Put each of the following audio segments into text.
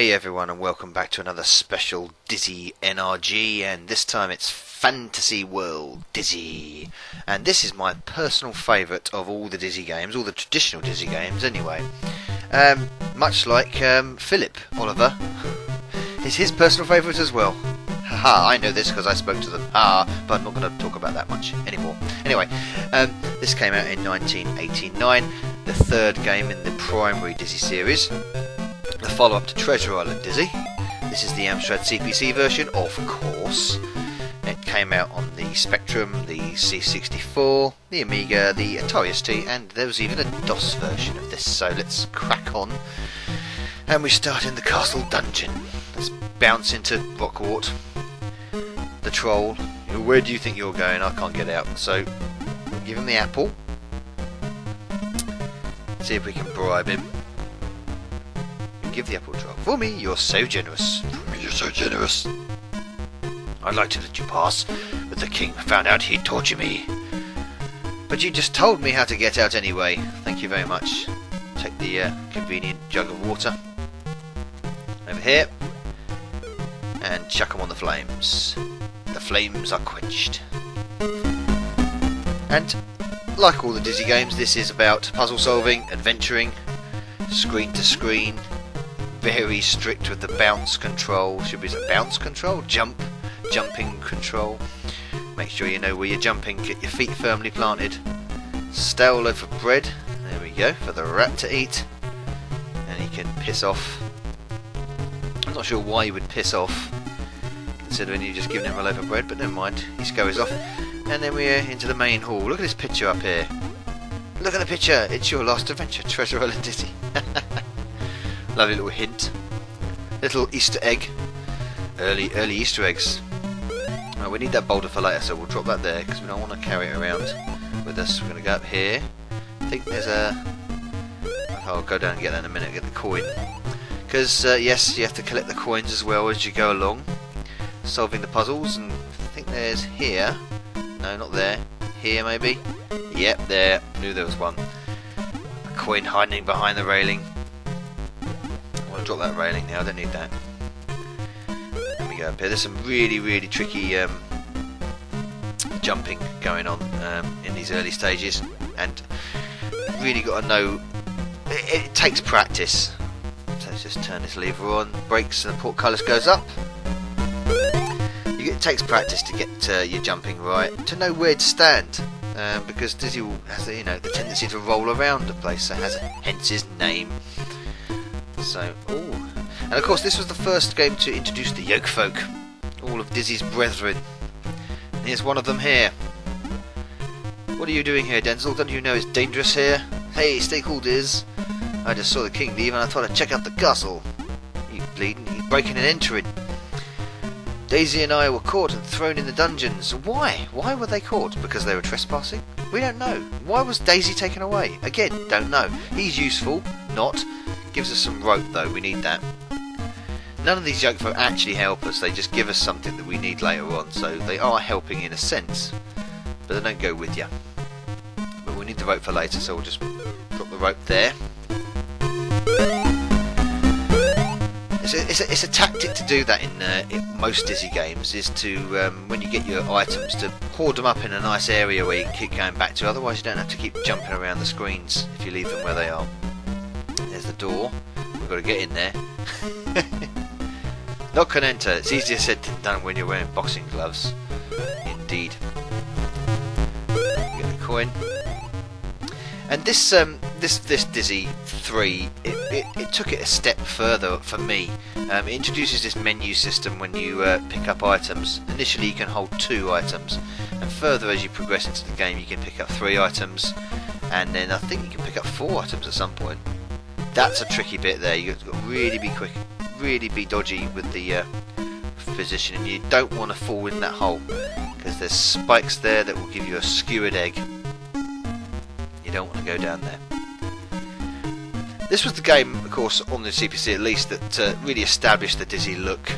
Hey everyone, and welcome back to another special Dizzy NRG, and this time it's Fantasy World Dizzy. And this is my personal favourite of all the Dizzy games, all the traditional Dizzy games anyway. Much like Philip Oliver, it's his personal favourite as well. Haha, I know this because I spoke to them. But I'm not going to talk about that much anymore. Anyway, this came out in 1989, the third game in the primary Dizzy series. The follow-up to Treasure Island Dizzy. This is the Amstrad CPC version, of course. It came out on the Spectrum, the C64, the Amiga, the Atari ST, and there was even a DOS version of this. So let's crack on. And we start in the castle dungeon. Let's bounce into Rockwart, the troll. Where do you think you're going? I can't get out. So give him the apple. See if we can bribe him. Give the apple to him. For me, you're so generous. For me, you're so generous. I'd like to let you pass, but the king found out he'd torture me. But you just told me how to get out anyway. Thank you very much. Take the convenient jug of water over here and chuck them on the flames. The flames are quenched. And like all the Dizzy games, this is about puzzle solving, adventuring, screen to screen. Very strict with the bounce control. Should be bounce control? Jumping control. Make sure you know where you're jumping. Get your feet firmly planted. Stale loaf of bread. There we go, for the rat to eat. And he can piss off. I'm not sure why he would piss off, considering you've just given him a loaf of bread, but never mind. He scurries off. And then we're into the main hall. Look at this picture up here. Look at the picture. It's your last adventure, Treasure Island Dizzy. Lovely little hint. Little Easter egg. Early Easter eggs. Oh, we need that boulder for later, so we'll drop that there because we don't want to carry it around with us. We're going to go up here. I think there's a... I'll go down and get that in a minute, get the coin. Because, yes, you have to collect the coins as well as you go along, solving the puzzles. And I think there's here. No, not there. Here, maybe? Yep, there. Knew there was one. A coin hiding behind the railing. Drop that railing now, I don't need that. There we go up here. There's some really tricky jumping going on in these early stages, and really got to know it takes practice. So let's just turn this lever on, brakes, and the portcullis goes up. It takes practice to get your jumping right, to know where to stand, because Dizzy has the tendency to roll around the place, so hence his name. So, and of course this was the first game to introduce the Yoke Folk, all of Dizzy's brethren. And here's one of them here. What are you doing here, Denzel? Don't you know it's dangerous here? Hey, stay cool, Diz. I just saw the king leave and I thought I'd check out the castle. You breaking and entering. Daisy and I were caught and thrown in the dungeons. Why? Why were they caught? Because they were trespassing? We don't know. Why was Daisy taken away? Again, don't know. He's useful, not. Gives us some rope though, we need that. None of these yoke folk actually help us, they just give us something that we need later on, so they are helping in a sense, but they don't go with you. But we need the rope for later, so we'll just drop the rope there. It's a tactic to do that in most Dizzy games, is to, when you get your items, to hoard them up in a nice area where you can keep going back to, otherwise you don't have to keep jumping around the screens if you leave them where they are. There's the door. We've got to get in there. Knock and enter. It's easier said than done when you're wearing boxing gloves. Indeed. Get the coin. And this Dizzy 3, it took it a step further for me. It introduces this menu system when you pick up items. Initially you can hold 2 items, and further as you progress into the game you can pick up 3 items, and then I think you can pick up 4 items at some point. That's a tricky bit there. You've got to really be quick, really be dodgy with the position, and you don't want to fall in that hole because there's spikes there that will give you a skewered egg. You don't want to go down there. This was the game, of course, on the CPC at least, that really established the Dizzy look.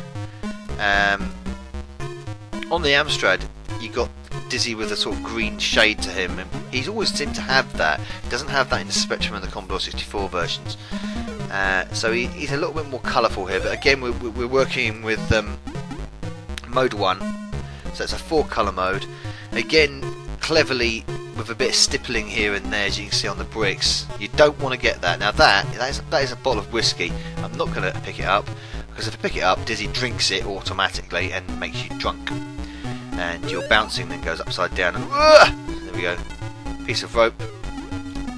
On the Amstrad, you got Dizzy with a sort of green shade to him, and he's always seemed to have that. He doesn't have that in the Spectrum and the Commodore 64 versions. So he's a little bit more colourful here, but again we're working with mode 1, so it's a 4-colour mode. Again, cleverly with a bit of stippling here and there, as you can see on the bricks. You don't want to get that. Now that is a bottle of whiskey. I'm not going to pick it up, because if I pick it up, Dizzy drinks it automatically and makes you drunk. And your bouncing then goes upside down. And there we go. Piece of rope.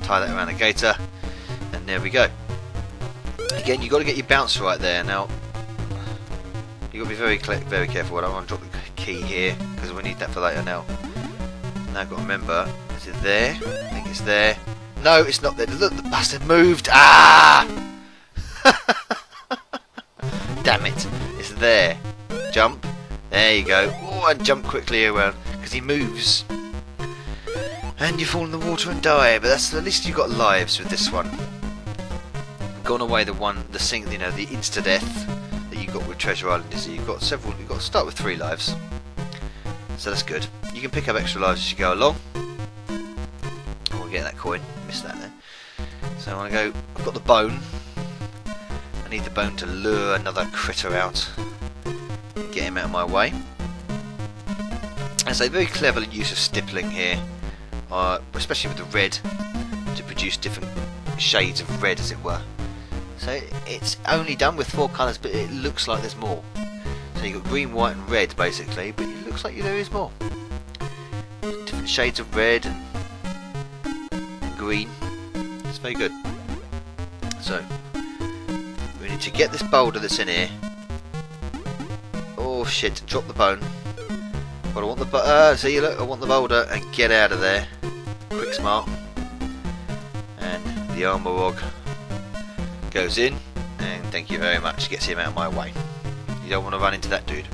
Tie that around the gator, and there we go. Again, you've got to get your bounce right there. Now, you've got to be very careful. I don't want to drop the key here, because we need that for later now. Now I've got to remember, is it there? I think it's there. No, it's not there. Look, the bastard moved. Ah! Damn it. It's there. Jump. There you go. Oh, and jump quickly around, because he moves. And you fall in the water and die, but that's at least you've got lives with this one. Gone away the insta death that you got with Treasure Island. Is you've got several. You've got to start with 3 lives, so that's good. You can pick up extra lives as you go along. I want to get that coin. Missed that there. So I want to go. I've got the bone. I need the bone to lure another critter out and get him out of my way. And so very clever use of stippling here, especially with the red, to produce different shades of red, as it were. So it's only done with 4 colours, but it looks like there's more. So you've got green, white and red basically, but it looks like there is more. Different shades of red and green. It's very good. So we need to get this boulder that's in here. Oh shit, drop the bone. But I want the see, look, I want the boulder and get out of there. Quick smart. And the armor log goes in, and thank you very much, gets him out of my way. You don't want to run into that dude.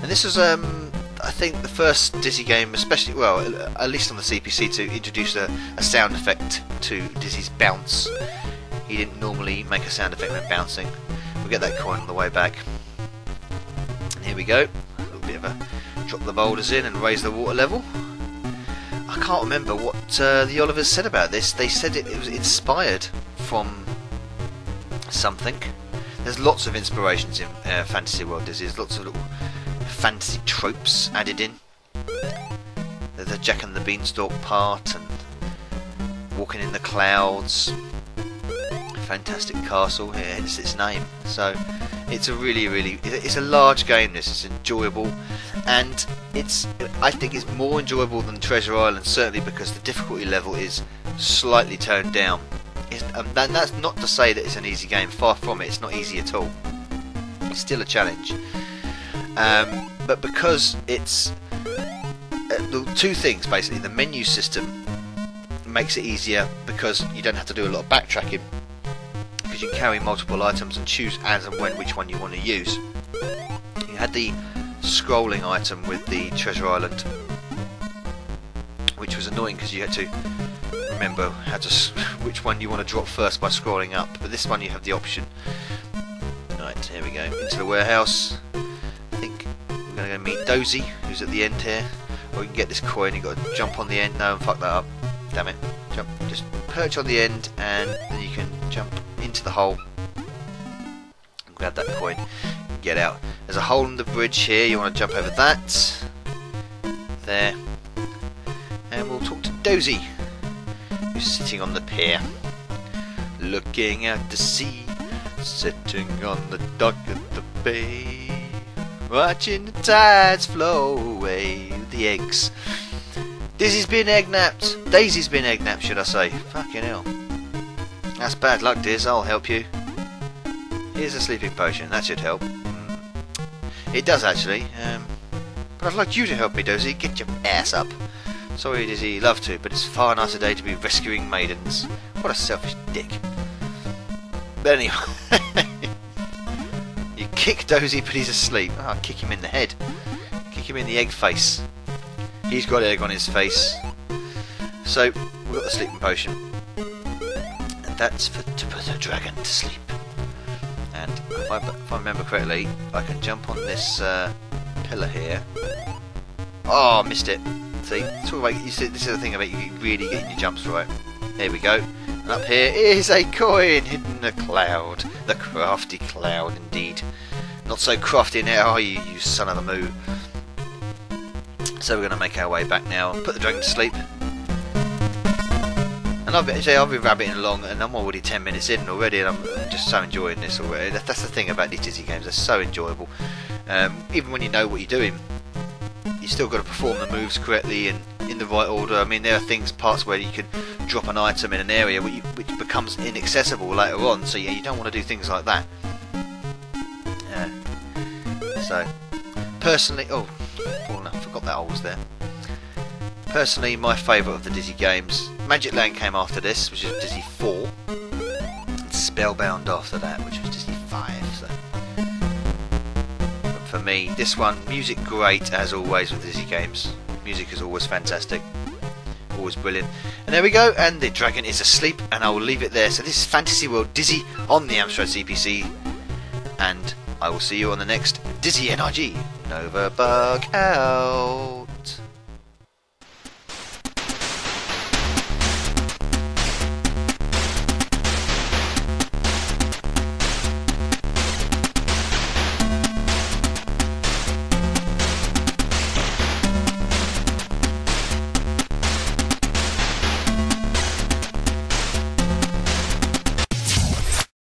And this was I think the first Dizzy game, especially, well, at least on the CPC, to introduce a sound effect to Dizzy's bounce. He didn't normally make a sound effect when bouncing. We'll get that coin on the way back. And here we go. A little bit of a drop the boulders in and raise the water level. I can't remember what the Olivers said about this. They said it was inspired from something. There's lots of inspirations in Fantasy World Dizzy. There's lots of little fantasy tropes added in. The Jack and the Beanstalk part, and walking in the clouds. Fantastic castle, here it's its name. So it's a really it's a large game. This is enjoyable, and I think it's more enjoyable than Treasure Island, certainly because the difficulty level is slightly toned down. And that's not to say that it's an easy game, far from it. It's not easy at all. It's still a challenge, but because it's the 2 things basically, the menu system makes it easier because you don't have to do a lot of backtracking, because you can carry multiple items and choose as and when which one you want to use. You had the scrolling item with the Treasure Island, which was annoying because you had to remember which one you want to drop first by scrolling up, but this one you have the option. Right, here we go, into the warehouse. I think we're going to go meet Dozy, who's at the end here. Or we can get this coin. You've got to jump on the end. No, fuck that up. Damn it. Jump. Just perch on the end, and then you can jump into the hole. Grab that coin. Get out. There's a hole in the bridge here. You want to jump over that. There. And we'll talk to Dozy, who's sitting on the pier, looking out to sea, sitting on the dock of the bay, watching the tides flow away with the eggs. Dizzy's been egg-napped. Daisy's been egg-napped, should I say. Fucking hell. That's bad luck, Diz. I'll help you. Here's a sleeping potion. That should help. It does, actually. But I'd like you to help me, Dozy. Get your ass up. Sorry, Dizzy. Love to, but it's a far nicer day to be rescuing maidens. What a selfish dick. But anyway. You kick Dozy, but he's asleep. Oh, kick him in the head. Kick him in the egg face. He's got egg on his face. So, we've got the sleeping potion. And that's to put a dragon to sleep. And if I remember correctly, I can jump on this pillar here. Oh, missed it. See, it's all right. You see, this is the thing about you really getting your jumps right. There we go. And up here is a coin hidden in a cloud. The crafty cloud, indeed. Not so crafty now, are you, you son of a moo? So we're going to make our way back now and put the dragon to sleep. And I'll be rabbiting along, and I'm already 10 minutes in already, and I'm just so enjoying this already. That's the thing about these Dizzy games, they're so enjoyable. Even when you know what you're doing, you still got to perform the moves correctly and in the right order. I mean, there are parts where you can drop an item in an area which becomes inaccessible later on, so yeah, you don't want to do things like that. So, personally, oh no, I forgot that I was there. Personally, my favourite of the Dizzy games, Magic Land came after this, which is Dizzy 4, and Spellbound after that, which was Dizzy 5. So, but for me, this one, music great as always with Dizzy games. Music is always fantastic, always brilliant. And there we go, and the dragon is asleep, and I will leave it there. So this is Fantasy World Dizzy on the Amstrad CPC, and I will see you on the next Dizzy NRG. Nova Bug out.